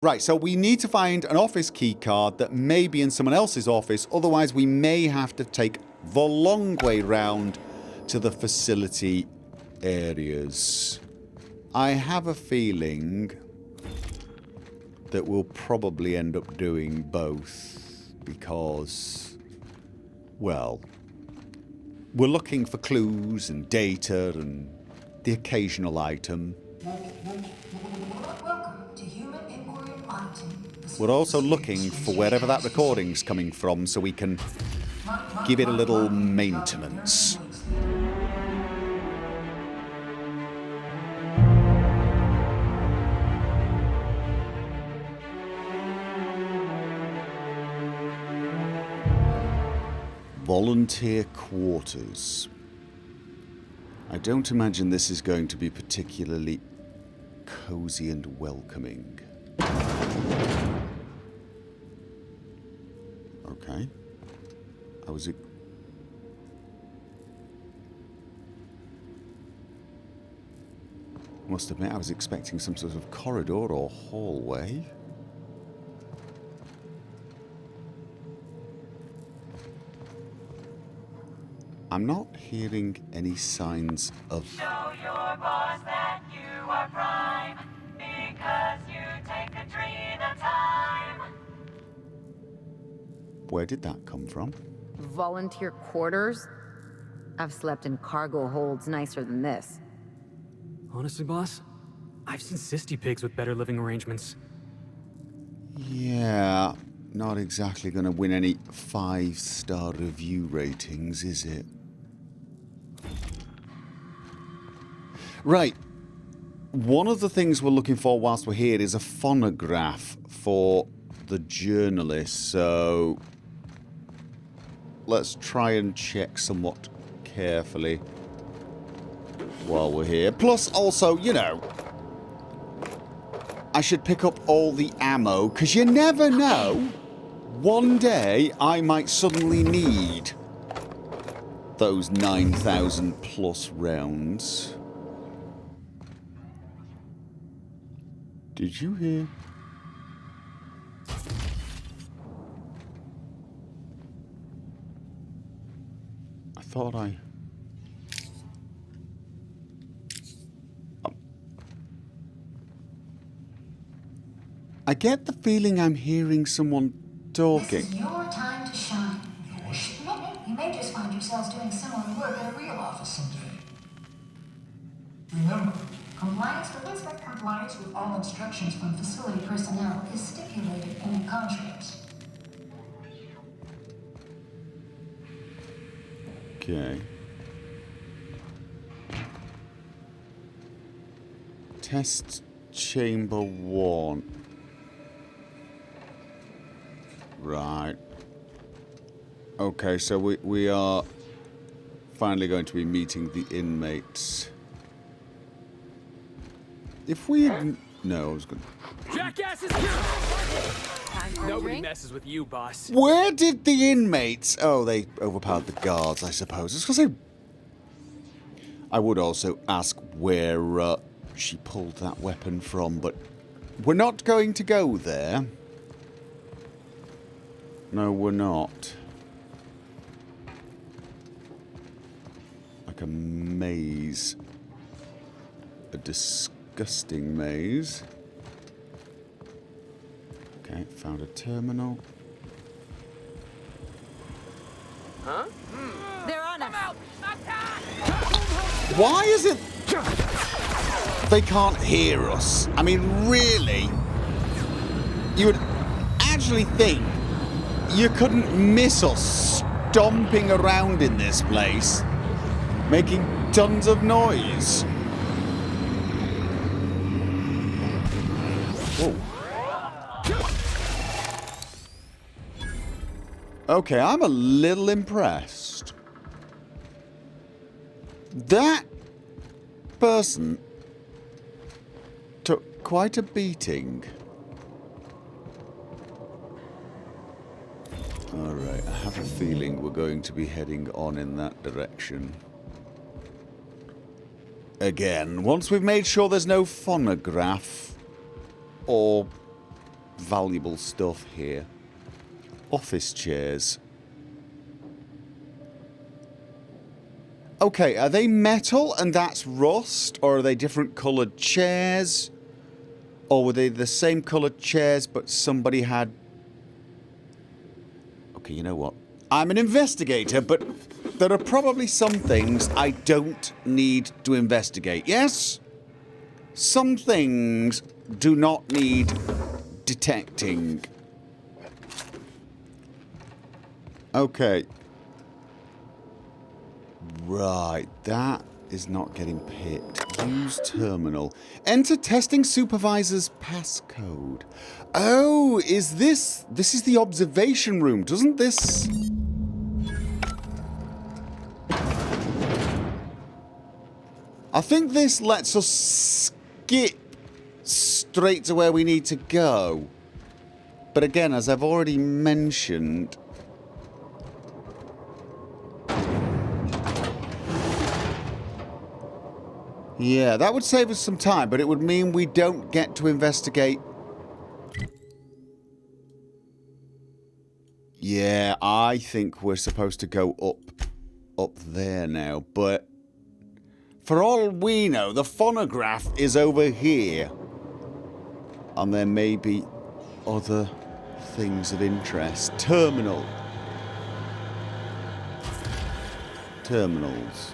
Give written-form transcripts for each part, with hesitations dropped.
Right, so we need to find an office key card that may be in someone else's office. Otherwise, we may have to take the long way round to the facility areas. I have a feeling that we'll probably end up doing both because, well, we're looking for clues and data and the occasional item. We're also looking for wherever that recording's coming from so we can give it a little maintenance. Volunteer quarters. I don't imagine this is going to be particularly cozy and welcoming. Okay. Must admit, I was expecting some sort of corridor or hallway. I'm not hearing any signs of... Show your boss that you are prime, because you take a dream at a time. Where did that come from? Volunteer quarters? I've slept in cargo holds nicer than this. Honestly, boss, I've seen cysty pigs with better living arrangements. Yeah, not exactly going to win any 5-star review ratings, is it? Right. One of the things we're looking for whilst we're here is a phonograph for the journalist, so let's try and check somewhat carefully while we're here. Plus, also, you know, I should pick up all the ammo, because you never know. One day, I might suddenly need those 9,000 plus rounds. Did you hear? I thought I get the feeling I'm hearing someone talking. This is your time to shine. You may just find yourselves doing similar work in a real office someday. Remember, compliance with all instructions from facility personnel is stipulated in the contracts. Okay. Test chamber 1. Right. Okay, so we are finally going to be meeting the inmates. If we... No, I was going to... Jackass is here! Nobody messes with you, boss. Where did the inmates... Oh, they overpowered the guards, I suppose. It's because I would also ask where she pulled that weapon from, but we're not going to go there. No, we're not. Like a maze. A disgusting maze. Okay, found a terminal. Huh? They're on us. Why is it they can't hear us? I mean, really? You would actually think you couldn't miss us stomping around in this place, making tons of noise. Whoa. Okay, I'm a little impressed. That person took quite a beating. Alright, I have a feeling we're going to be heading on in that direction. Again, once we've made sure there's no phonograph or valuable stuff here. Office chairs. Okay, are they metal and that's rust? Or are they different coloured chairs? Or were they the same coloured chairs but somebody had... Okay, you know what? I'm an investigator, but there are probably some things I don't need to investigate. Yes? Some things do not need detecting. Okay. Right, that is not getting picked. Use terminal. Enter testing supervisor's passcode. Oh, is this... This is the observation room. Doesn't this... I think this lets us skip straight to where we need to go. But again, as I've already mentioned... Yeah, that would save us some time, but it would mean we don't get to investigate... Yeah, I think we're supposed to go up there now, but... For all we know, the phonograph is over here. And there may be other things of interest. Terminal. Terminals.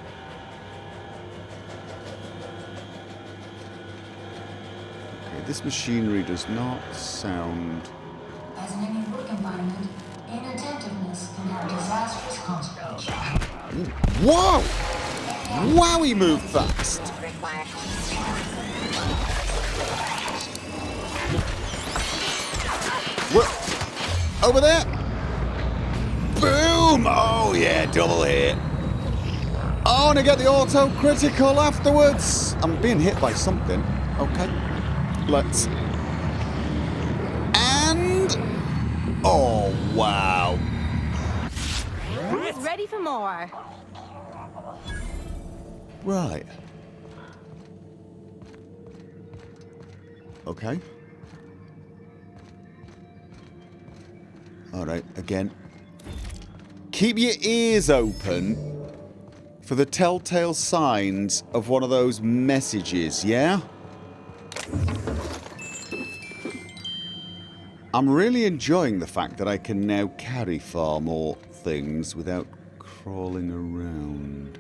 Okay, this machinery does not sound... As in any work environment, inattentiveness can have disastrous consequences. Whoa! Wow, he moved fast. Whoa. Over there. Boom! Oh, yeah, double hit. Oh, and I get the auto-critical afterwards. I'm being hit by something. Okay. Let's... And... Oh, wow. Who's ready for more? Right. Okay. Alright, again. Keep your ears open for the telltale signs of one of those messages, yeah? I'm really enjoying the fact that I can now carry far more things without crawling around.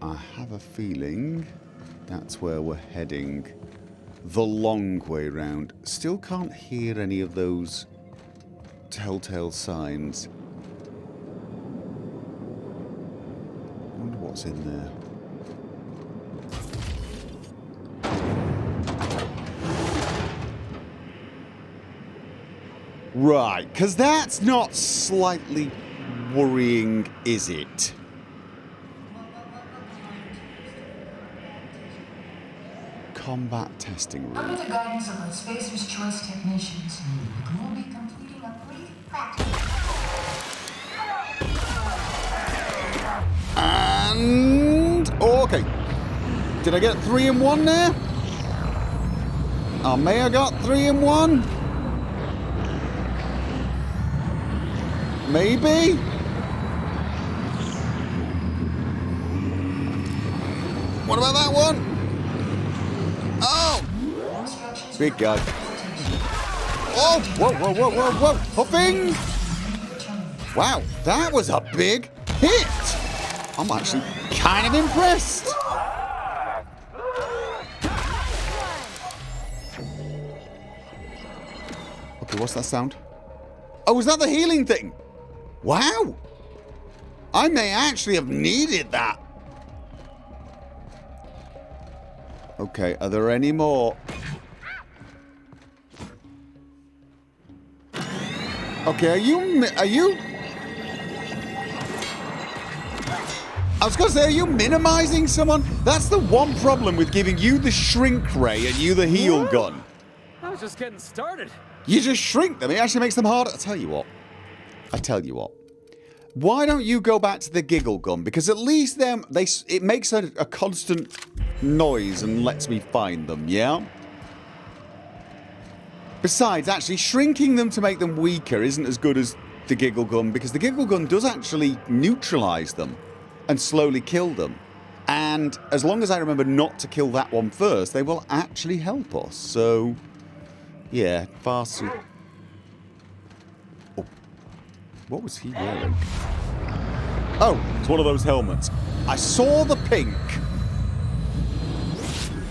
I have a feeling that's where we're heading. The long way round. Still can't hear any of those telltale signs. I wonder what's in there. Right, because that's not slightly worrying, is it? Combat testing room. Under the guidance of our Spacer's Choice technicians, we will be completing a brief practice. And... Oh, okay. Did I get 3 in 1 there? I may have got 3 in 1. Maybe? What about that one? Oh! Big guy. Oh! Whoa, whoa, whoa, whoa, whoa! Hopping! Wow, that was a big hit! I'm actually kind of impressed. Okay, what's that sound? Oh, is that the healing thing? Wow! I may actually have needed that. Okay, are there any more? Okay, are you... I was going to say, are you minimizing someone? That's the one problem with giving you the shrink ray and you the heal gun. I was just getting started. You just shrink them. It actually makes them harder. I tell you what. Why don't you go back to the giggle gun? Because at least it makes a constant noise and lets me find them, yeah? Besides, actually, shrinking them to make them weaker isn't as good as the giggle gun, because the giggle gun does actually neutralise them and slowly kill them. And as long as I remember not to kill that one first, they will actually help us. So, yeah, far too... Oh, what was he wearing? Oh, it's one of those helmets. I saw the pink.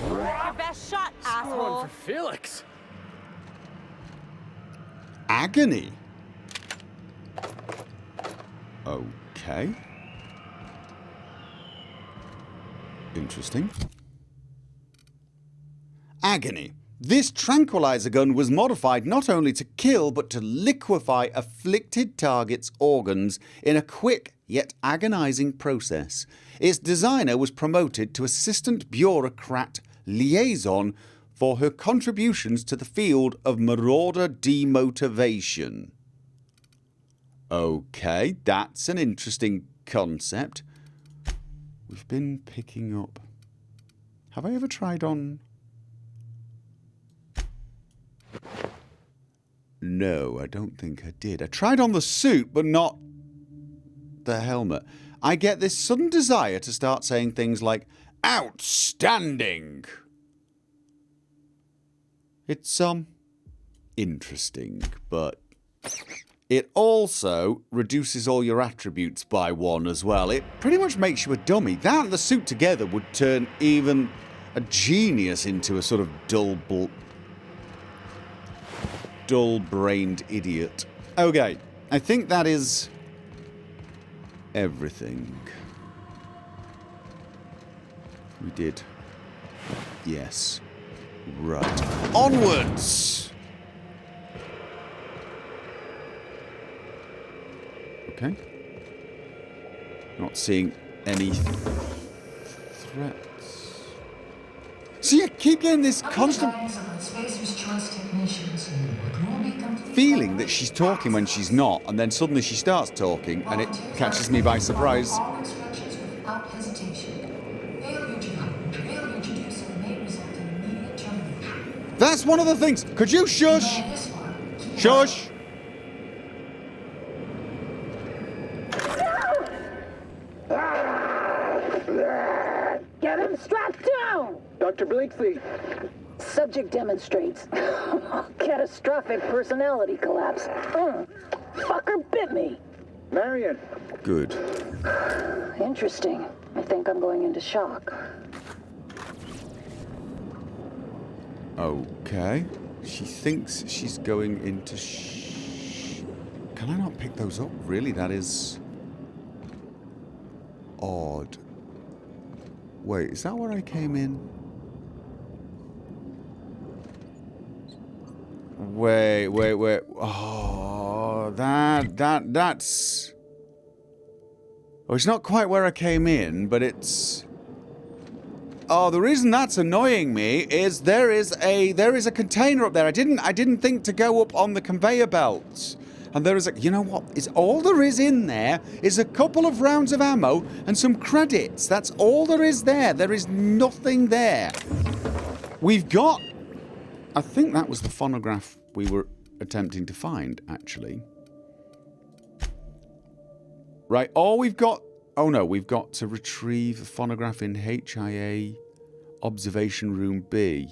Your best shot, asshole. One for Felix. Agony. Okay. Interesting. Agony. This tranquilizer gun was modified not only to kill but to liquefy afflicted targets' organs in a quick yet agonizing process. Its designer was promoted to assistant bureaucrat liaison for her contributions to the field of marauder demotivation. Okay, that's an interesting concept. We've been picking up... Have I ever tried on... No, I don't think I did. I tried on the suit, but not the helmet. I get this sudden desire to start saying things like, outstanding! It's, interesting, but it also reduces all your attributes by 1 as well. It pretty much makes you a dummy. That and the suit together would turn even a genius into a sort of dull-brained idiot. Okay, I think that is everything. We did. Yes. Right. Onwards! Okay. Not seeing any threats. See, I keep getting this constant feeling that she's talking when she's not, and then suddenly she starts talking, and it catches me by surprise. That's one of the things. Could you shush? Shush! Get him strapped down! Dr. Blakeslee. Subject demonstrates catastrophic personality collapse. Fucker bit me. Marion. Good. Interesting. I think I'm going into shock. Okay. She thinks she's going into Can I not pick those up? Really? That is... odd. Wait, is that where I came in? Wait. Oh, that's... Oh, it's not quite where I came in, but it's... Oh, the reason that's annoying me is there is a container up there. I didn't think to go up on the conveyor belts. And there is a... You know what? It's all there is in there is a couple of rounds of ammo and some credits. That's all there is there. There is nothing there. We've got... I think that was the phonograph we were attempting to find, actually. Right, all we've got... Oh no, we've got to retrieve the phonograph in HIA Observation Room B.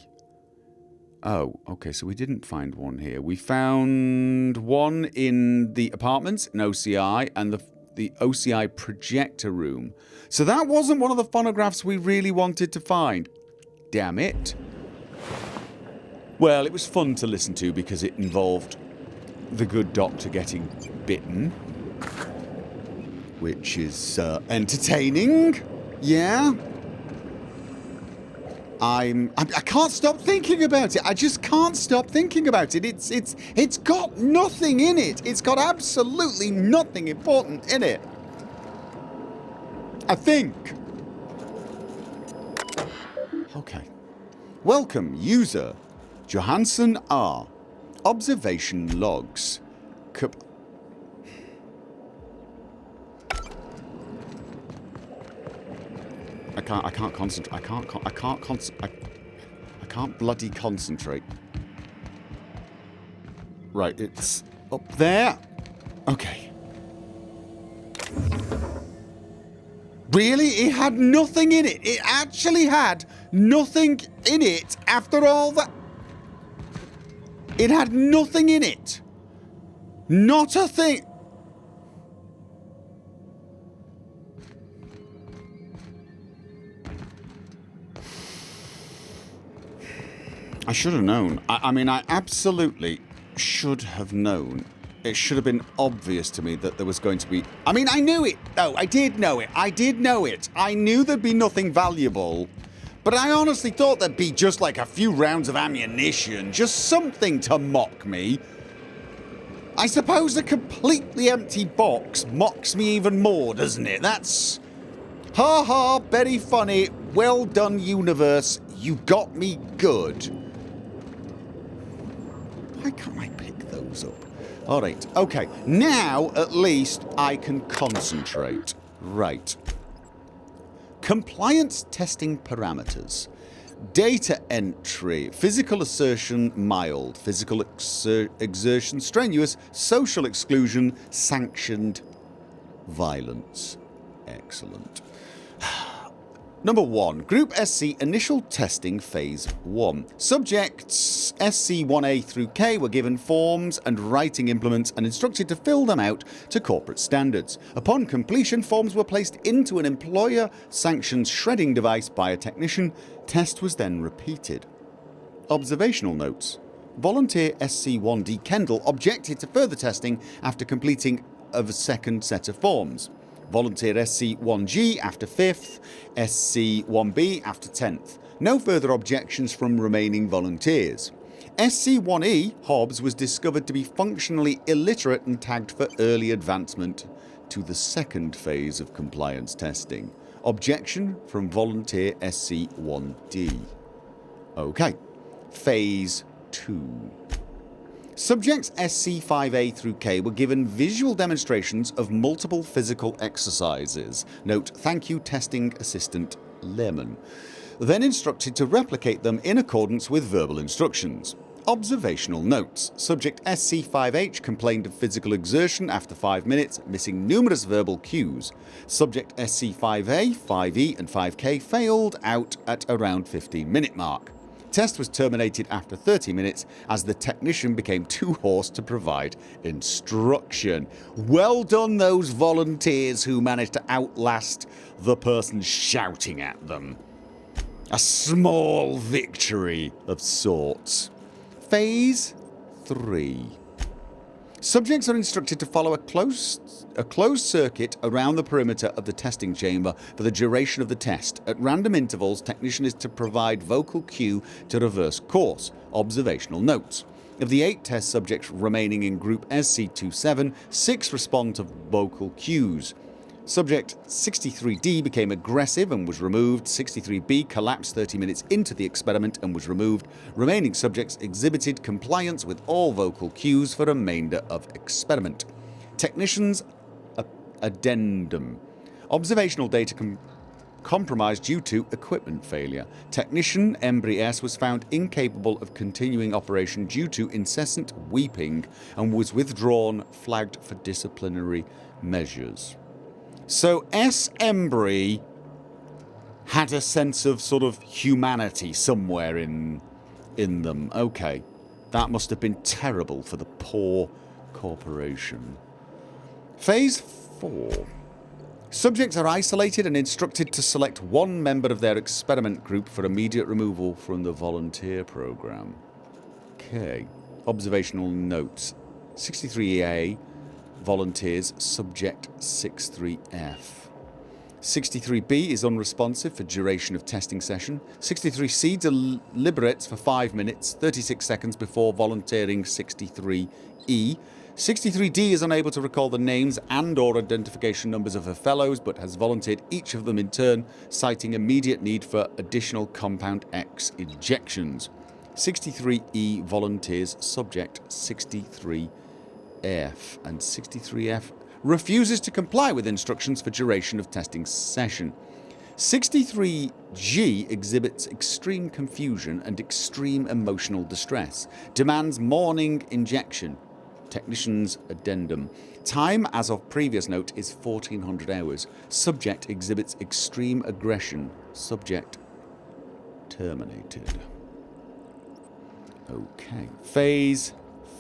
Oh, okay, so we didn't find one here. We found one in the apartments in OCI and the OCI projector room. So that wasn't one of the phonographs we really wanted to find. Damn it. Well, it was fun to listen to because it involved the good doctor getting bitten. Which is entertaining. Yeah. I can't stop thinking about it. I just can't stop thinking about it. It's got nothing in it. It's got absolutely nothing important in it. I think. Okay. Welcome, user Johansson R. Observation logs. can't concentrate. I can't bloody concentrate. Right, it's up there. Okay. Really? It had nothing in it. It actually had nothing in it after all that. It had nothing in it. Not a thing. I should have known. I mean, I absolutely should have known. It should have been obvious to me that there was going to be... I mean, I knew it. No, I did know it. I did know it. I knew there'd be nothing valuable. But I honestly thought there'd be just like a few rounds of ammunition. Just something to mock me. I suppose a completely empty box mocks me even more, doesn't it? That's... Ha ha, very funny. Well done, universe. You got me good. Why can't I pick those up? All right, okay. Now, at least, I can concentrate. Right. Compliance testing parameters. Data entry. Physical assertion, mild. Physical exertion, strenuous. Social exclusion, sanctioned. Violence. Excellent. Number 1. Group SC Initial Testing Phase 1. Subjects SC1A through K were given forms and writing implements and instructed to fill them out to corporate standards. Upon completion, forms were placed into an employer-sanctioned shredding device by a technician. Test was then repeated. Observational notes. Volunteer SC1D Kendall objected to further testing after completing of a second set of forms. Volunteer SC1G after 5th, SC1B after 10th. No further objections from remaining volunteers. SC1E, Hobbs, was discovered to be functionally illiterate and tagged for early advancement to the second phase of compliance testing. Objection from volunteer SC1D. Okay. Phase 2. Subjects SC5A through K were given visual demonstrations of multiple physical exercises. Note, thank you testing assistant Lemon. Then instructed to replicate them in accordance with verbal instructions. Observational notes. Subject SC5H complained of physical exertion after 5 minutes, missing numerous verbal cues. Subject SC5A, 5E and 5K failed out at around 15-minute mark. Test was terminated after 30 minutes as the technician became too hoarse to provide instruction. Well done, those volunteers who managed to outlast the person shouting at them. A small victory of sorts. Phase 3. Subjects are instructed to follow a closed circuit around the perimeter of the testing chamber for the duration of the test. At random intervals, technician is to provide vocal cue to reverse course. Observational notes. Of the 8 test subjects remaining in group SC27, 6 respond to vocal cues. Subject 63D became aggressive and was removed. 63B collapsed 30 minutes into the experiment and was removed. Remaining subjects exhibited compliance with all vocal cues for remainder of experiment. Technician's addendum. Observational data compromised due to equipment failure. Technician Embry S was found incapable of continuing operation due to incessant weeping and was withdrawn, flagged for disciplinary measures. So S. Embry had a sense of sort of humanity somewhere in them. Okay. That must have been terrible for the poor corporation. Phase 4. Subjects are isolated and instructed to select one member of their experiment group for immediate removal from the volunteer program. Okay. Observational notes. 63A. Volunteers, subject 63F. 63B is unresponsive for duration of testing session. 63C deliberates for 5 minutes, 36 seconds before volunteering 63E. 63D is unable to recall the names and or identification numbers of her fellows, but has volunteered each of them in turn, citing immediate need for additional compound X injections. 63E volunteers, subject 63F. And 63F refuses to comply with instructions for duration of testing session. 63G exhibits extreme confusion and extreme emotional distress. Demands morning injection. Technician's addendum. Time as of previous note is 1400 hours. Subject exhibits extreme aggression. Subject terminated. Okay. Phase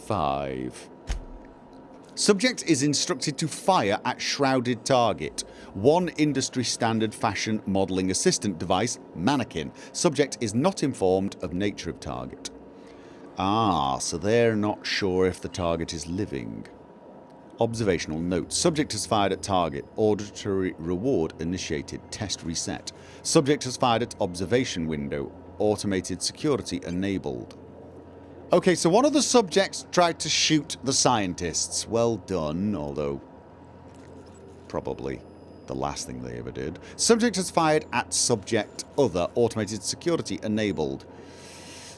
5. Subject is instructed to fire at shrouded target. One industry standard fashion modelling assistant device, mannequin. Subject is not informed of nature of target. Ah, so they're not sure if the target is living. Observational note. Subject has fired at target. Auditory reward initiated. Test reset. Subject has fired at observation window. Automated security enabled. Okay, so one of the subjects tried to shoot the scientists. Well done, although probably the last thing they ever did. Subject has fired at subject other. Automated security enabled.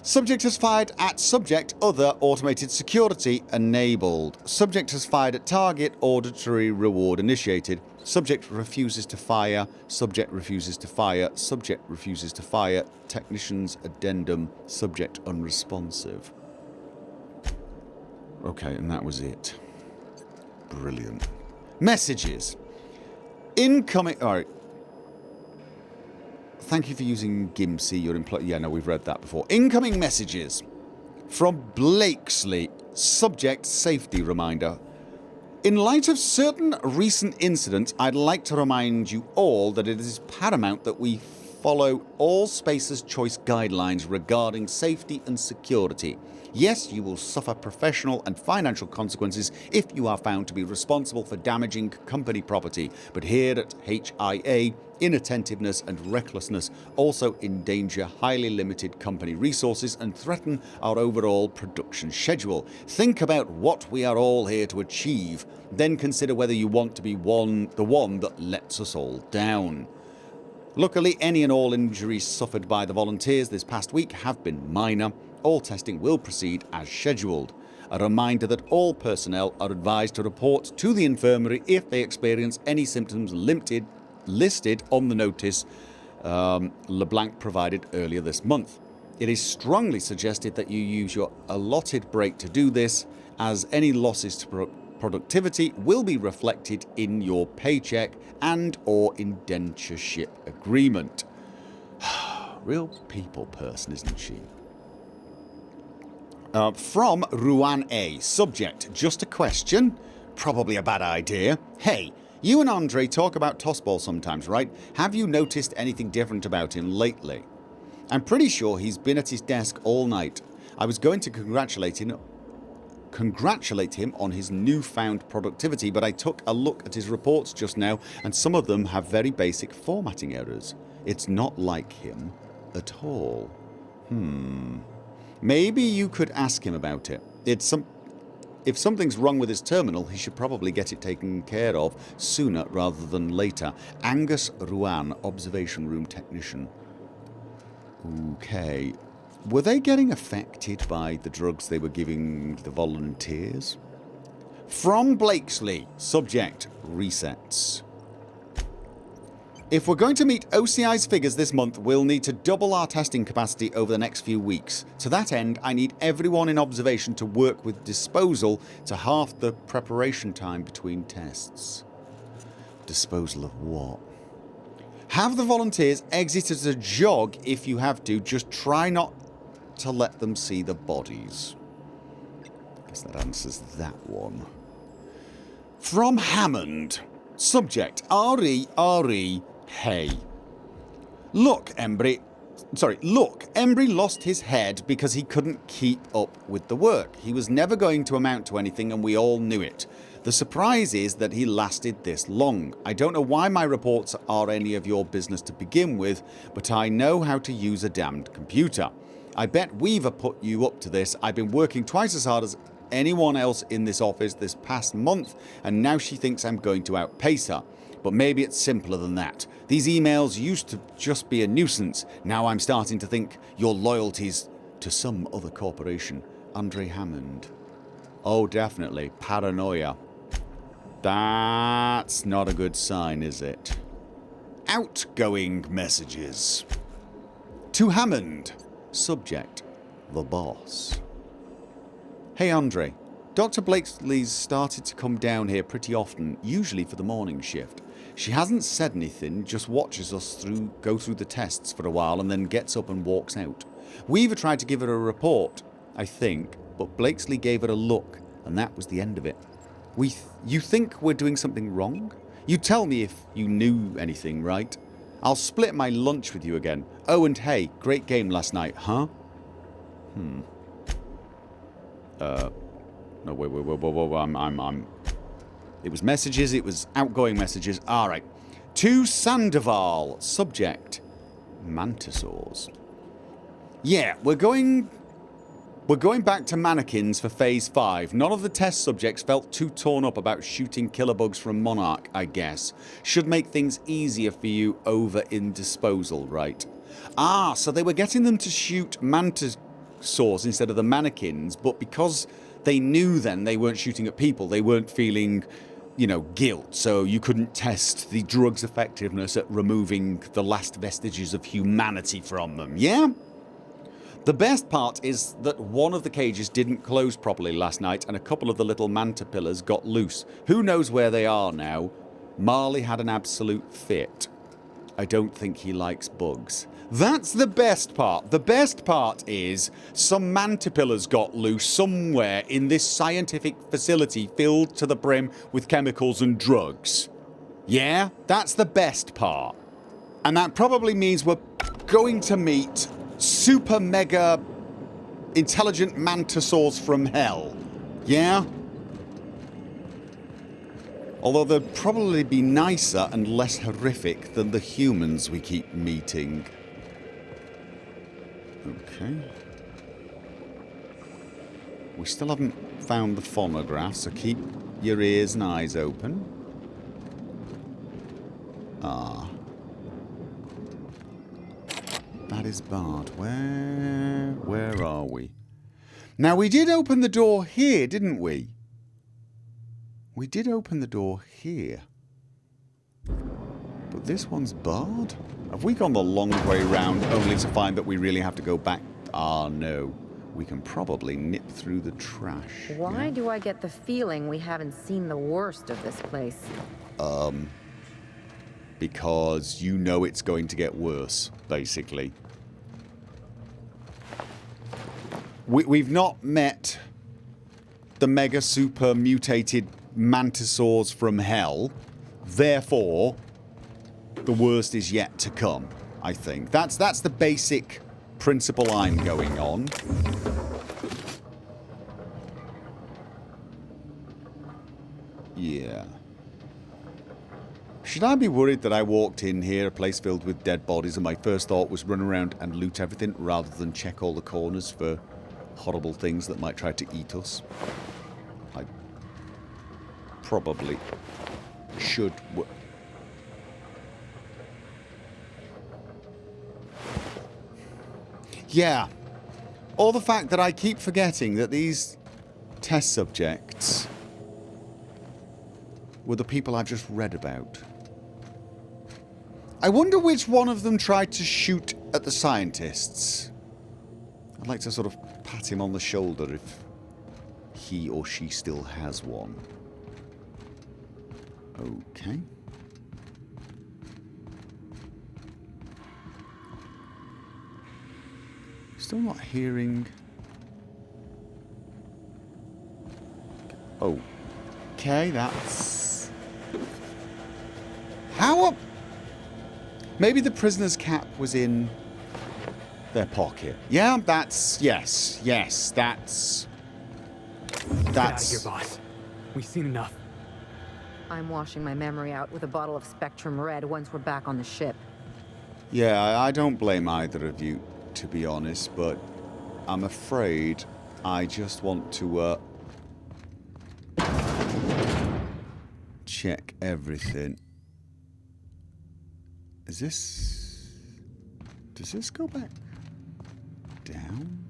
Subject has fired at subject other. Automated security enabled. Subject has fired at target. Auditory reward initiated. Subject refuses to fire. Subject refuses to fire. Subject refuses to fire. Technician's addendum. Subject unresponsive. Okay, and that was it. Brilliant. Messages. Incoming... Alright. Thank you for using Gimsy, your employee. Yeah, no, we've read that before. Incoming messages. From Blakesley. Subject safety reminder. In light of certain recent incidents, I'd like to remind you all that it is paramount that we follow all Spacer's Choice guidelines regarding safety and security. Yes, you will suffer professional and financial consequences if you are found to be responsible for damaging company property, but here at HIA, inattentiveness and recklessness also endanger highly limited company resources and threaten our overall production schedule. Think about what we are all here to achieve, then consider whether you want to be the one that lets us all down. Luckily, any and all injuries suffered by the volunteers this past week have been minor. All testing will proceed as scheduled. A reminder that all personnel are advised to report to the infirmary if they experience any symptoms listed on the notice LeBlanc provided earlier this month. It is strongly suggested that you use your allotted break to do this, as any losses to productivity will be reflected in your paycheck and or indentureship agreement. Real people person, isn't she? From Ruan A. Subject, just a question. Probably a bad idea. Hey, you and Andre talk about Tossball sometimes, right? Have you noticed anything different about him lately? I'm pretty sure he's been at his desk all night. I was going to congratulate him on his newfound productivity, but I took a look at his reports just now, and some of them have very basic formatting errors. It's not like him at all. Maybe you could ask him about it. If something's wrong with his terminal, he should probably get it taken care of sooner rather than later. Angus Ruan, observation room technician. Okay. Were they getting affected by the drugs they were giving the volunteers? From Blakesley. Subject, resets. If we're going to meet OCI's figures this month, we'll need to double our testing capacity over the next few weeks. To that end, I need everyone in observation to work with disposal to half the preparation time between tests. Disposal of what? Have the volunteers exit as a jog if you have to. Just try not to let them see the bodies. I guess that answers that one. From Hammond. Subject, R.E. Hey. Look, Embry lost his head because he couldn't keep up with the work. He was never going to amount to anything, and we all knew it. The surprise is that he lasted this long. I don't know why my reports are any of your business to begin with, but I know how to use a damned computer. I bet Weaver put you up to this. I've been working twice as hard as anyone else in this office this past month, and now she thinks I'm going to outpace her. But maybe it's simpler than that. These emails used to just be a nuisance. Now I'm starting to think your loyalty's to some other corporation. Andre Hammond. Oh, definitely. Paranoia. That's not a good sign, is it? outgoing messages. To Hammond. Subject, the boss. Hey Andre, Dr. Blakely's started to come down here pretty often, usually for the morning shift. She hasn't said anything, just watches us go through the tests for a while and then gets up and walks out. Weaver tried to give her a report, I think, but Blakesley gave her a look, and that was the end of it. You think we're doing something wrong? You tell me if you knew anything, right? I'll split my lunch with you again. Oh, and hey, great game last night, huh? No, wait, It was messages, it was outgoing messages. Alright. To Sandoval. Subject, mantisaurs. Yeah, we're going back to mannequins for Phase 5. None of the test subjects felt too torn up about shooting killer bugs from Monarch, I guess. Should make things easier for you over in disposal, right? Ah, so they were getting them to shoot mantisaurs instead of the mannequins, but because they knew then they weren't shooting at people, they weren't feeling, you know, guilt, so you couldn't test the drug's effectiveness at removing the last vestiges of humanity from them, yeah? The best part is that one of the cages didn't close properly last night and a couple of the little mantipillars got loose. Who knows where they are now? Marley had an absolute fit. I don't think he likes bugs. That's the best part. The best part is some mantipillars got loose somewhere in this scientific facility filled to the brim with chemicals and drugs. Yeah? That's the best part. And that probably means we're going to meet super mega intelligent mantisaurs from hell. Yeah? Although they'd probably be nicer and less horrific than the humans we keep meeting. Okay. We still haven't found the phonograph, so keep your ears and eyes open. Ah. That is barred. Where are we? Now, we did open the door here, didn't we? We did open the door here. But this one's barred? Have we gone the long way round only to find that we really have to go back? Ah, no. We can probably nip through the trash. Why do I get the feeling we haven't seen the worst of this place? Because you know it's going to get worse, basically. We've not met the mega super mutated mantisaurs from hell. Therefore, the worst is yet to come, I think. That's the basic principle I'm going on. Yeah. Should I be worried that I walked in here, a place filled with dead bodies, and my first thought was run around and loot everything rather than check all the corners for horrible things that might try to eat us? I probably should. Yeah. Or the fact that I keep forgetting that these test subjects were the people I've just read about. I wonder which one of them tried to shoot at the scientists. I'd like to sort of pat him on the shoulder if he or she still has one. Okay. Still not hearing... Okay, that's... How up? Maybe the prisoner's cap was in their pocket. Yeah, that's... Yes, that's... Get out of here, boss. We've seen enough. I'm washing my memory out with a bottle of Spectrum Red once we're back on the ship. Yeah, I don't blame either of you, to be honest, but I'm afraid I just want to, check everything. Is this... Does this go back down?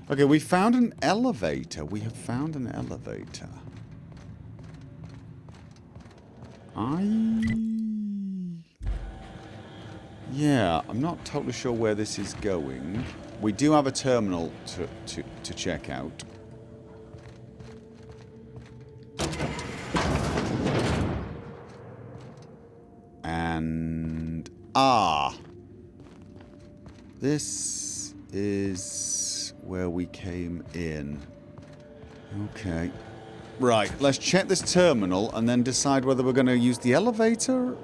Okay, we found an elevator. We have found an elevator. Yeah, I'm not totally sure where this is going. We do have a terminal to check out. And... this is where we came in. Okay. Right, let's check this terminal and then decide whether we're going to use the elevator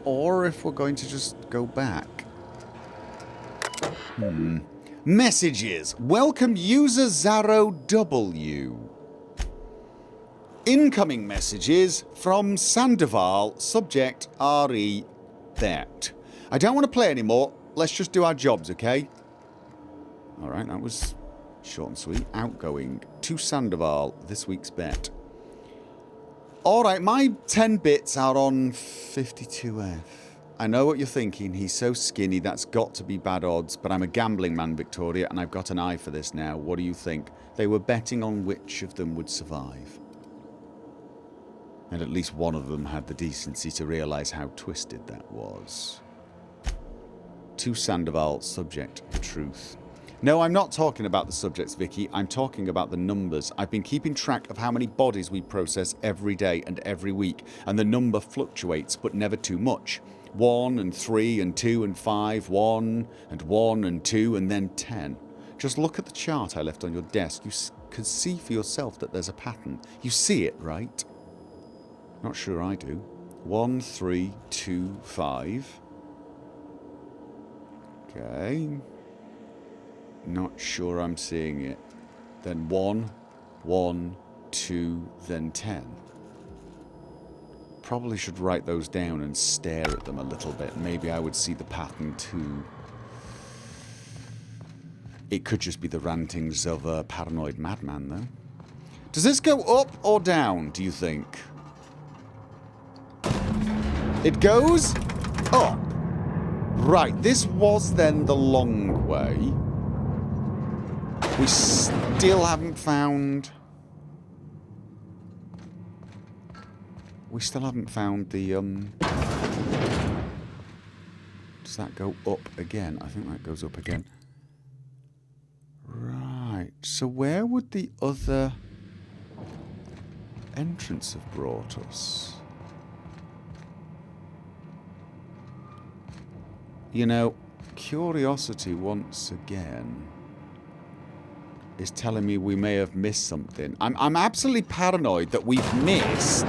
or if we're going to just go back. Messages. Welcome user Zaro W. Incoming messages from Sandoval, subject RE that. I don't want to play anymore. Let's just do our jobs, okay? Alright, that was short and sweet. Outgoing. To Sandoval, this week's bet. Alright, my 10 bits are on 52F. I know what you're thinking. He's so skinny, that's got to be bad odds. But I'm a gambling man, Victoria, and I've got an eye for this now. What do you think? They were betting on which of them would survive. And at least one of them had the decency to realise how twisted that was. To Sandoval, subject, truth. No, I'm not talking about the subjects, Vicky. I'm talking about the numbers. I've been keeping track of how many bodies we process every day and every week, and the number fluctuates, but never too much. 1 and 3 and 2 and 5, 1 and 1 and 2 and then 10. Just look at the chart I left on your desk. You can see for yourself that there's a pattern. You see it, right? Not sure I do. 1, 3, 2, 5. Okay. Not sure I'm seeing it. Then 1, 1, 2, then 10. Probably should write those down and stare at them a little bit. Maybe I would see the pattern too. It could just be the rantings of a paranoid madman, though. Does this go up or down, do you think? It goes up. Right, this was then the long way. We still haven't found... We still haven't found the, Does that go up again? I think that goes up again. Right. So where would the other entrance have brought us? You know, curiosity once again is telling me we may have missed something. I'm absolutely paranoid that we've missed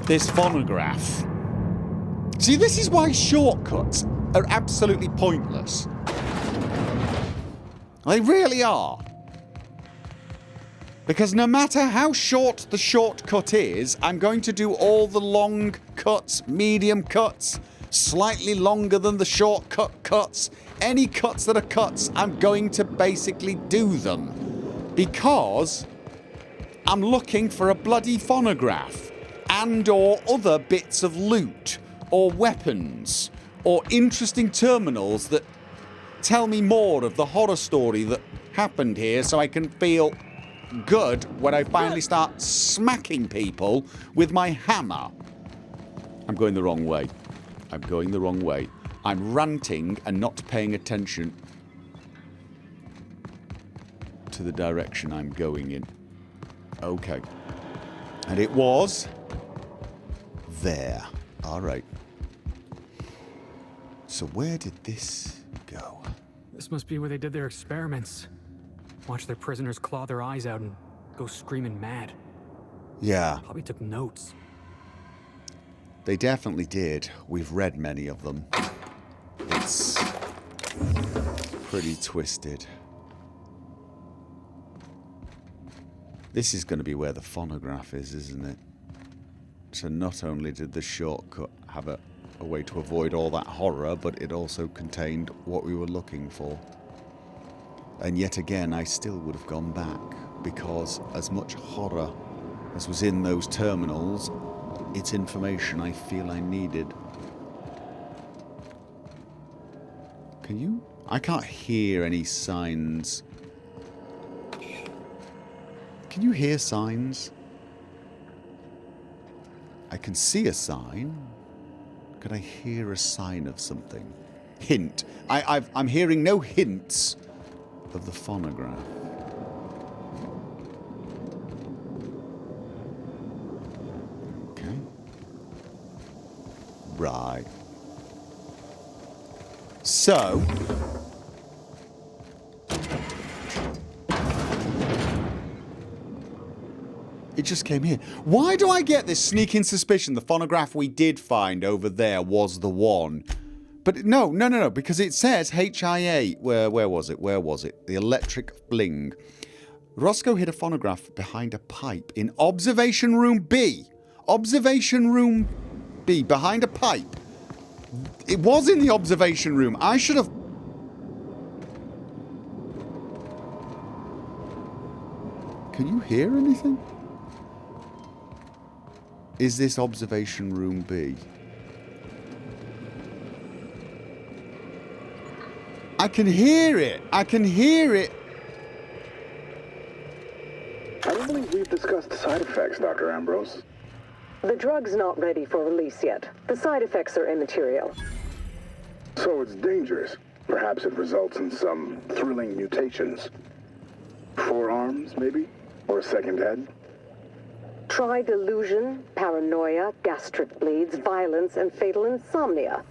this phonograph. See, this is why shortcuts are absolutely pointless. They really are. Because no matter how short the shortcut is, I'm going to do all the long cuts, medium cuts, slightly longer than the shortcut cuts. Any cuts that are cuts, I'm going to basically do them. Because I'm looking for a bloody phonograph. And or other bits of loot. Or weapons. Or interesting terminals that tell me more of the horror story that happened here so I can feel good when I finally start smacking people with my hammer. I'm going the wrong way. I'm going the wrong way. I'm ranting and not paying attention to the direction I'm going in. Okay. And it was there. Alright. So where did this go? This must be where they did their experiments. Watch their prisoners claw their eyes out and go screaming mad. Yeah. Probably took notes. They definitely did. We've read many of them. It's pretty twisted. This is going to be where the phonograph is, isn't it? So not only did the shortcut have a way to avoid all that horror, but it also contained what we were looking for. And yet again, I still would have gone back, because as much horror as was in those terminals, it's information I feel I needed. Can you? I can't hear any signs. Can you hear signs? I can see a sign. Could I hear a sign of something? Hint. I'm hearing no hints of the phonograph. Okay. Right. So... it just came here. Why do I get this sneaking suspicion the phonograph we did find over there was the one? But no, because it says HIA. Where was it? Where was it? The electric bling. Roscoe hid a phonograph behind a pipe in Observation Room B. Observation Room B, behind a pipe. It was in the observation room. I should have... Can you hear anything? Is this Observation Room B? I can hear it. I can hear it. I don't believe we've discussed side effects, Dr. Ambrose. The drug's not ready for release yet. The side effects are immaterial. So it's dangerous. Perhaps it results in some thrilling mutations. 4 arms, maybe? Or a second head? Try delusion, paranoia, gastric bleeds, violence, and fatal insomnia.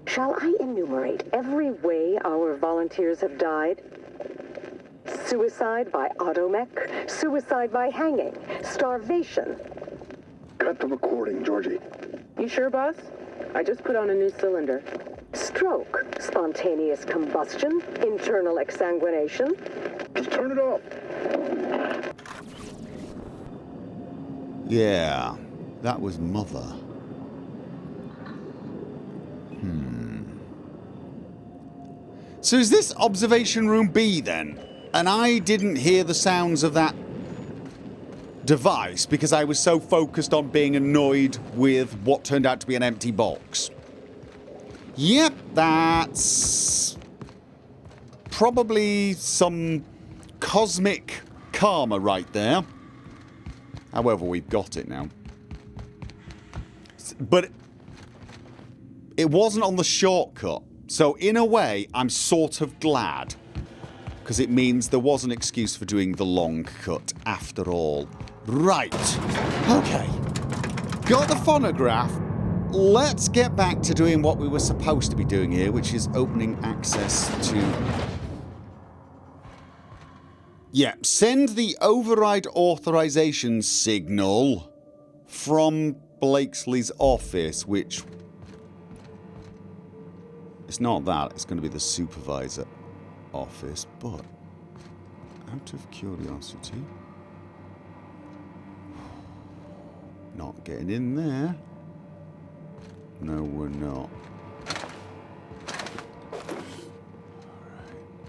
Shall I enumerate every way our volunteers have died? Suicide by automech, suicide by hanging, starvation. Cut the recording, Georgie. You sure, boss? I just put on a new cylinder. Stroke, spontaneous combustion, internal exsanguination. Just turn it off. Yeah, that was Mother. So is this Observation Room B then? And I didn't hear the sounds of that device because I was so focused on being annoyed with what turned out to be an empty box. Yep, that's probably some cosmic karma right there. However, we've got it now. But it wasn't on the shortcut. So in a way, I'm sort of glad. Because it means there was an excuse for doing the long cut after all. Right. Okay. Got the phonograph. Let's get back to doing what we were supposed to be doing here, which is opening access to... yeah, send the override authorization signal from Blakesley's office, which... it's not that, it's going to be the supervisor office, but out of curiosity... not getting in there. No, we're not. Alright.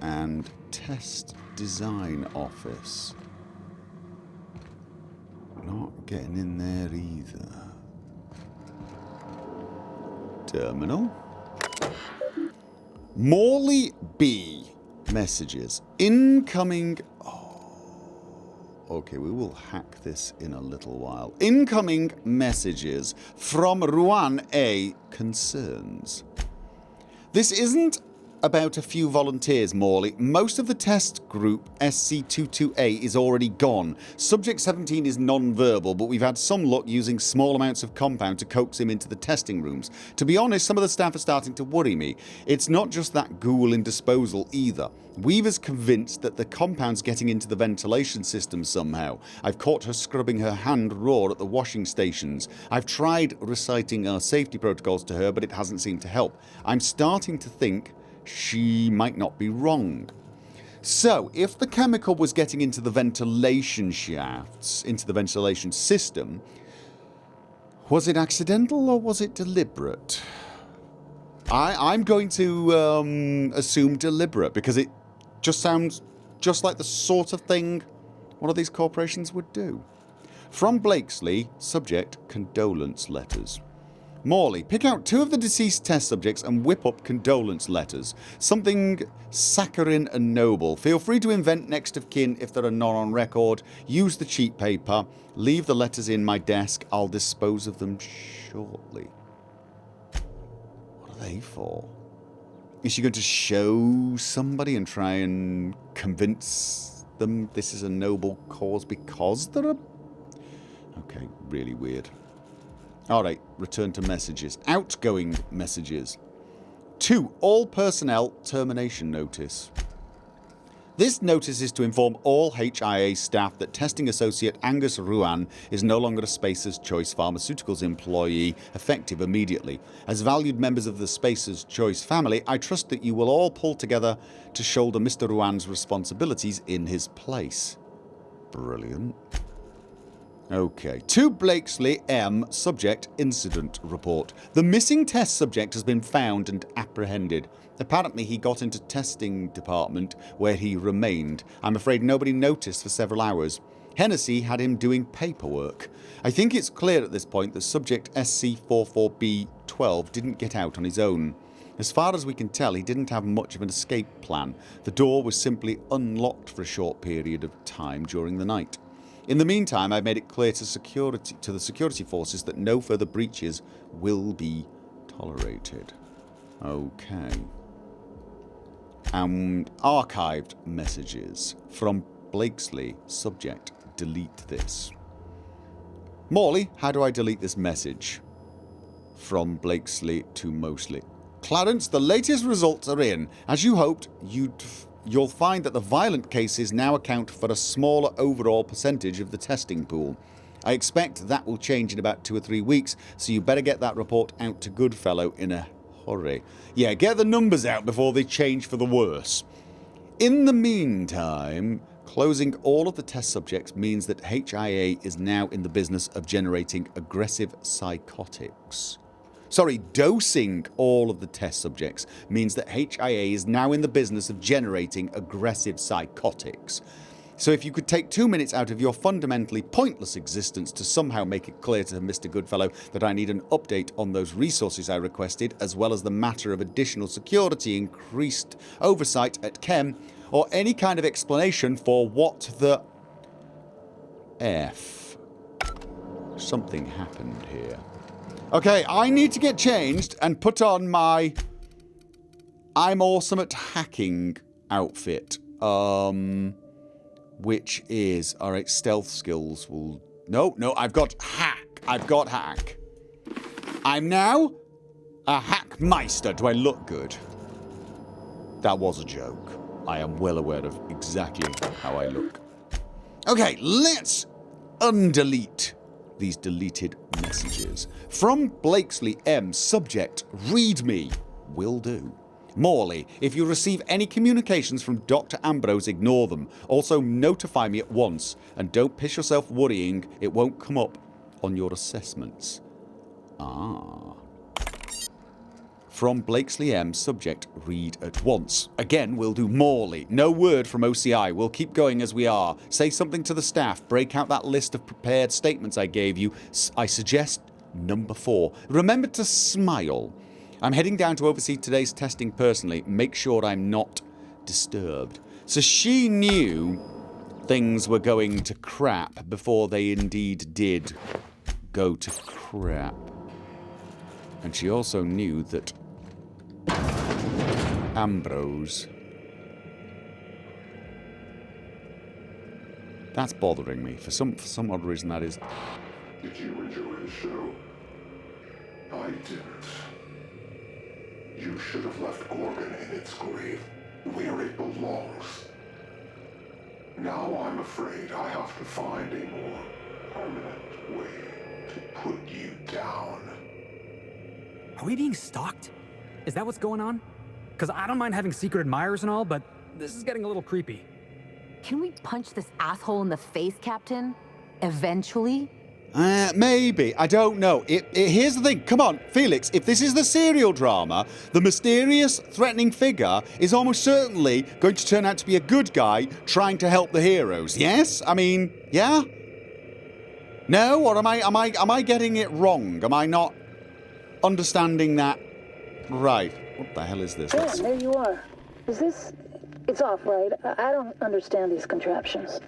And test design office. Not getting in there either. Terminal. Morley B. Messages. Incoming... okay, we will hack this in a little while. Incoming messages from Ruan A. Concerns. This isn't about a few volunteers, Morley. Most of the test group, SC22A, is already gone. Subject 17 is non-verbal, but we've had some luck using small amounts of compound to coax him into the testing rooms. To be honest, some of the staff are starting to worry me. It's not just that ghoul in disposal either. Weaver's convinced that the compound's getting into the ventilation system somehow. I've caught her scrubbing her hand raw at the washing stations. I've tried reciting our safety protocols to her, but it hasn't seemed to help. I'm starting to think she might not be wrong. So, if the chemical was getting into the ventilation shafts, into the ventilation system, was it accidental or was it deliberate? I'm going to assume deliberate, because it just sounds just like the sort of thing one of these corporations would do. From Blakesley, subject condolence letters. Morley, pick out 2 of the deceased test subjects and whip up condolence letters. Something saccharine and noble. Feel free to invent next of kin if there are none on record. Use the cheap paper. Leave the letters in my desk. I'll dispose of them shortly. What are they for? Is she going to show somebody and try and convince them this is a noble cause because there are... Okay, really weird. Alright, return to messages. Outgoing messages. 2. All personnel termination notice. This notice is to inform all HIA staff that testing associate Angus Ruan is no longer a Spacer's Choice Pharmaceuticals employee, effective immediately. As valued members of the Spacer's Choice family, I trust that you will all pull together to shoulder Mr. Ruan's responsibilities in his place. Brilliant. Okay. 2 Blakesley M. Subject Incident Report. The missing test subject has been found and apprehended. Apparently he got into testing department where he remained. I'm afraid nobody noticed for several hours. Hennessy had him doing paperwork. I think it's clear at this point that subject SC44B12 didn't get out on his own. As far as we can tell, he didn't have much of an escape plan. The door was simply unlocked for a short period of time during the night. In the meantime, I've made it clear to the security forces that no further breaches will be tolerated. Okay. And archived messages from Blakesley. Subject, delete this. Morley, how do I delete this message? From Blakesley to Mosley. Clarence, the latest results are in. As you hoped, you'll find that the violent cases now account for a smaller overall percentage of the testing pool. I expect that will change in about 2 or 3 weeks, so you better get that report out to Goodfellow in a hurry. Yeah, get the numbers out before they change for the worse. In the meantime, closing all of the test subjects means that HIA is now in the business of generating aggressive psychotics. Sorry, dosing all of the test subjects means that HIA is now in the business of generating aggressive psychotics. So if you could take 2 minutes out of your fundamentally pointless existence to somehow make it clear to Mr. Goodfellow that I need an update on those resources I requested, as well as the matter of additional security, increased oversight at Chem, or any kind of explanation for what the F. Something happened here. Okay, I need to get changed and put on my I'm awesome at hacking outfit. Which is... Alright, stealth skills will... No, I've got hack. I'm now a hackmeister. Do I look good? That was a joke. I am well aware of exactly how I look. Okay, let's undelete these deleted messages. From Blakesley M. Subject, read me. Will do. Morley, if you receive any communications from Dr. Ambrose, ignore them. Also notify me at once. And don't piss yourself worrying. It won't come up on your assessments. From Blakesley M. Subject, read at once. Again, we'll do Morley. No word from OCI. We'll keep going as we are. Say something to the staff. Break out that list of prepared statements I gave you. I suggest number 4. Remember to smile. I'm heading down to oversee today's testing personally. Make sure I'm not disturbed. So she knew things were going to crap before they indeed did go to crap. And she also knew that Ambrose... That's bothering me. For some odd reason, that is... Did you enjoy the show? I didn't. You should have left Gorgon in its grave, where it belongs. Now I'm afraid I have to find a more permanent way to put you down. Are we being stalked? Is that what's going on? Because I don't mind having secret admirers and all, but this is getting a little creepy. Can we punch this asshole in the face, Captain? Eventually? Maybe. I don't know. Here's the thing. Come on, Felix. If this is the serial drama, the mysterious, threatening figure is almost certainly going to turn out to be a good guy trying to help the heroes. Yes? I mean, yeah? No? Or am I getting it wrong? Am I not understanding that... Right. What the hell is this? Dan, there you are. Is this... It's off, right? I don't understand these contraptions.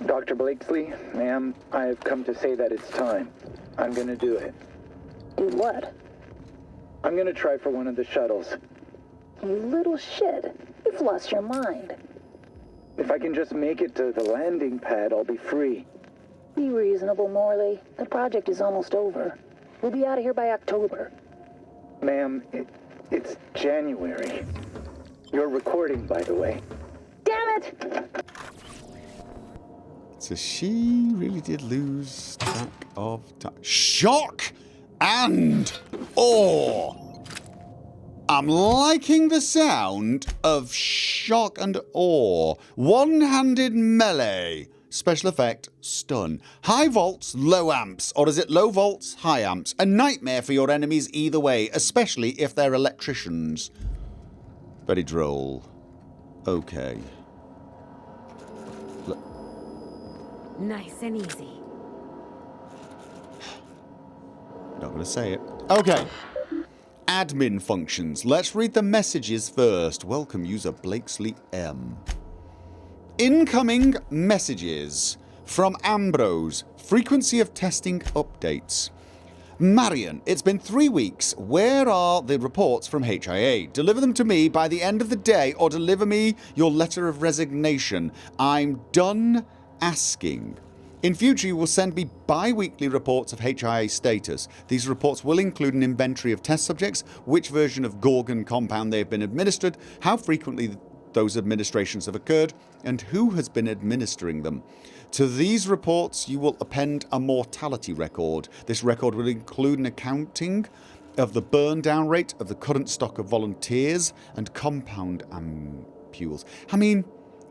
Dr. Blakesley, ma'am, I've come to say that it's time. I'm gonna do it. Do what? I'm gonna try for one of the shuttles. You little shit. You've lost your mind. If I can just make it to the landing pad, I'll be free. Be reasonable, Morley. The project is almost over. We'll be out of here by October. Ma'am, it's January. You're recording, by the way. Damn it! So she really did lose track of time. Shock and awe. I'm liking the sound of shock and awe. One-handed melee. Special effect, stun. High volts, low amps. Or is it low volts, high amps? A nightmare for your enemies either way, especially if they're electricians. Very droll. Okay. Nice and easy. Not going to say it. Okay. Admin functions. Let's read the messages first. Welcome user Blakesley M. Incoming messages from Ambrose. Frequency of testing updates. Marion, it's been 3 weeks. Where are the reports from HIA? Deliver them to me by the end of the day or deliver me your letter of resignation. I'm done asking. In future, you will send me bi-weekly reports of HIA status. These reports will include an inventory of test subjects, which version of Gorgon compound they have been administered, how frequently those administrations have occurred, and who has been administering them. To these reports, you will append a mortality record. This record will include an accounting of the burn down rate of the current stock of volunteers and compound ampules. I mean,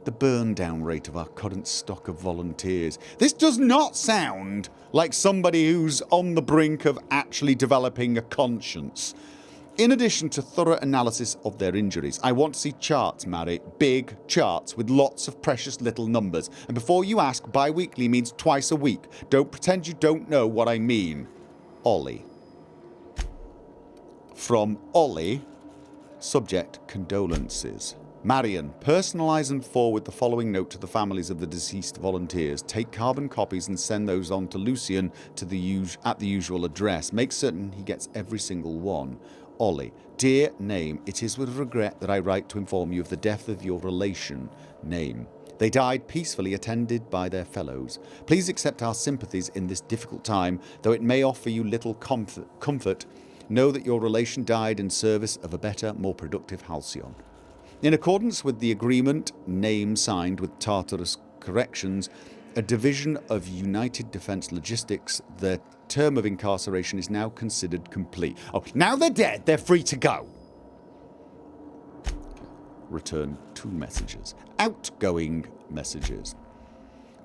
the burn down rate of our current stock of volunteers. This does not sound like somebody who's on the brink of actually developing a conscience. In addition to thorough analysis of their injuries, I want to see charts, Mary. Big charts with lots of precious little numbers. And before you ask, bi-weekly means twice a week. Don't pretend you don't know what I mean. Ollie. From Ollie, subject condolences. Marion, personalise and forward the following note to the families of the deceased volunteers. Take carbon copies and send those on to Lucian at the usual address. Make certain he gets every single one. Ollie, dear name, it is with regret that I write to inform you of the death of your relation. Name. They died peacefully attended by their fellows. Please accept our sympathies in this difficult time, though it may offer you little comfort. Know that your relation died in service of a better, more productive Halcyon. In accordance with the agreement, name signed with Tartarus Corrections, a division of United Defence Logistics, their term of incarceration is now considered complete. Oh, now they're dead, they're free to go. Return 2 messages. Outgoing messages.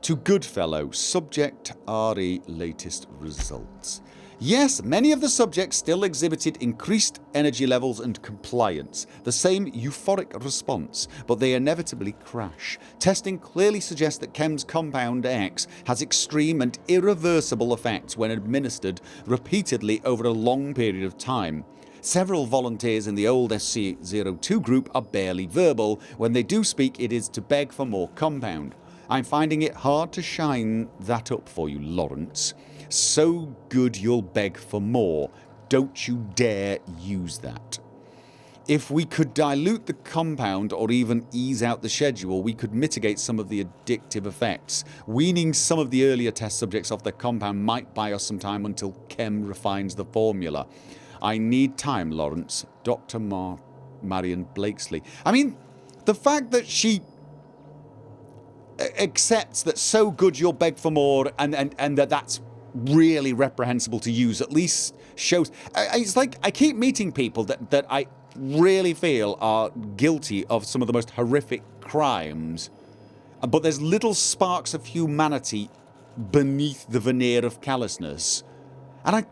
To Goodfellow, subject RE latest results. Yes, many of the subjects still exhibited increased energy levels and compliance, the same euphoric response, but they inevitably crash. Testing clearly suggests that Chem's Compound X has extreme and irreversible effects when administered repeatedly over a long period of time. Several volunteers in the old SC-02 group are barely verbal. When they do speak, it is to beg for more compound. I'm finding it hard to shine that up for you, Lawrence. So good you'll beg for more. Don't you dare use that. If we could dilute the compound or even ease out the schedule, we could mitigate some of the addictive effects. Weaning some of the earlier test subjects off their compound might buy us some time until Chem refines the formula. I need time, Lawrence. Dr. Marion Blakesley. I mean, the fact that she accepts that so good you'll beg for more and that's really reprehensible to use at least shows. It's like I keep meeting people that I really feel are guilty of some of the most horrific crimes, but there's little sparks of humanity beneath the veneer of callousness, and I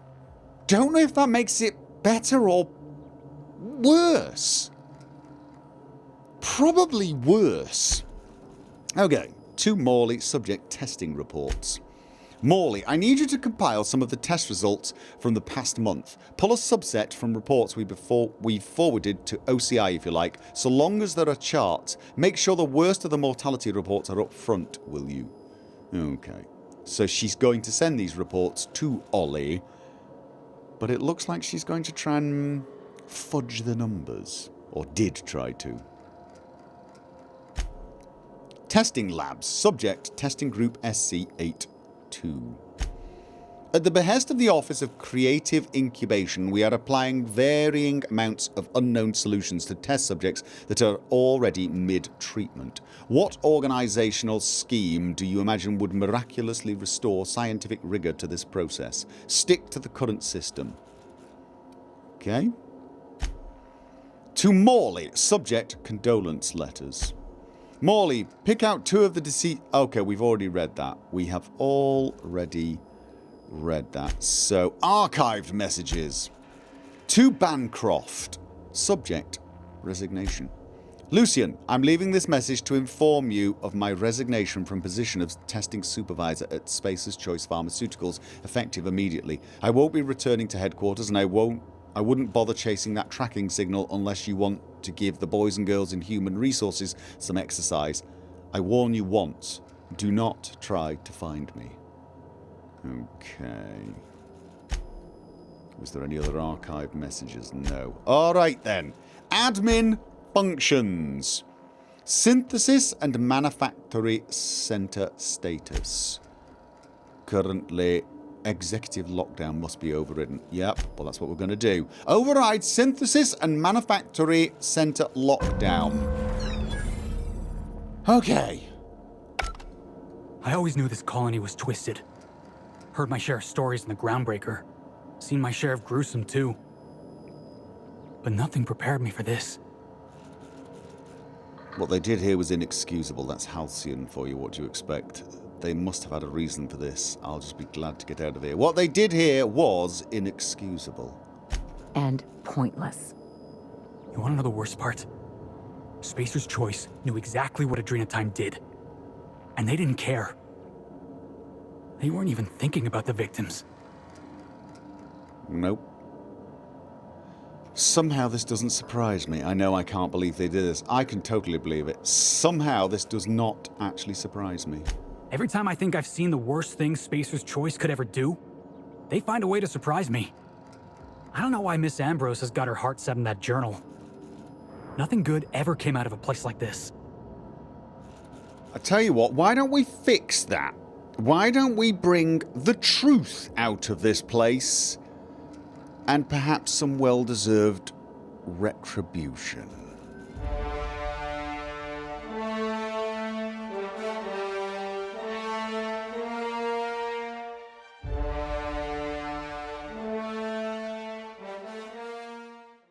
don't know if that makes it better or worse. Probably worse. Okay, 2 Morley subject testing reports. Morley, I need you to compile some of the test results from the past month. Pull a subset from reports we forwarded to OCI, if you like, so long as there are charts. Make sure the worst of the mortality reports are up front, will you? Okay. So she's going to send these reports to Ollie, but it looks like she's going to try and fudge the numbers. Or did try to. Testing labs. Subject, testing group SC82. At the behest of the Office of Creative Incubation, we are applying varying amounts of unknown solutions to test subjects that are already mid-treatment. What organisational scheme do you imagine would miraculously restore scientific rigour to this process? Stick to the current system. Okay. To Morley. Subject, condolence letters. Morley, pick out 2 of the deceased... Okay, we've already read that. We have already read that. So, archived messages. To Bancroft. Subject, resignation. Lucian, I'm leaving this message to inform you of my resignation from position of testing supervisor at Spacer's Choice Pharmaceuticals, effective immediately. I won't be returning to headquarters, and I wouldn't bother chasing that tracking signal unless you want to give the boys and girls in human resources some exercise. I warn you once, do not try to find me. Okay. Was there any other archived messages? No. Alright then. Admin functions. Synthesis and Manufactory Center status. Currently... Executive lockdown must be overridden. Yep, well that's what we're going to do. Override Synthesis and Manufactory Center lockdown. Okay. I always knew this colony was twisted. Heard my share of stories in the Groundbreaker. Seen my share of gruesome too. But nothing prepared me for this. What they did here was inexcusable. That's Halcyon for you. What do you expect? They must have had a reason for this. I'll just be glad to get out of here. What they did here was inexcusable. And pointless. You want to know the worst part? Spacer's Choice knew exactly what Adrenatime did. And they didn't care. They weren't even thinking about the victims. Nope. Somehow this doesn't surprise me. I know I can't believe they did this. I can totally believe it. Somehow this does not actually surprise me. Every time I think I've seen the worst thing Spacer's Choice could ever do, they find a way to surprise me. I don't know why Miss Ambrose has got her heart set in that journal. Nothing good ever came out of a place like this. I tell you what, why don't we fix that? Why don't we bring the truth out of this place? And perhaps some well-deserved retribution.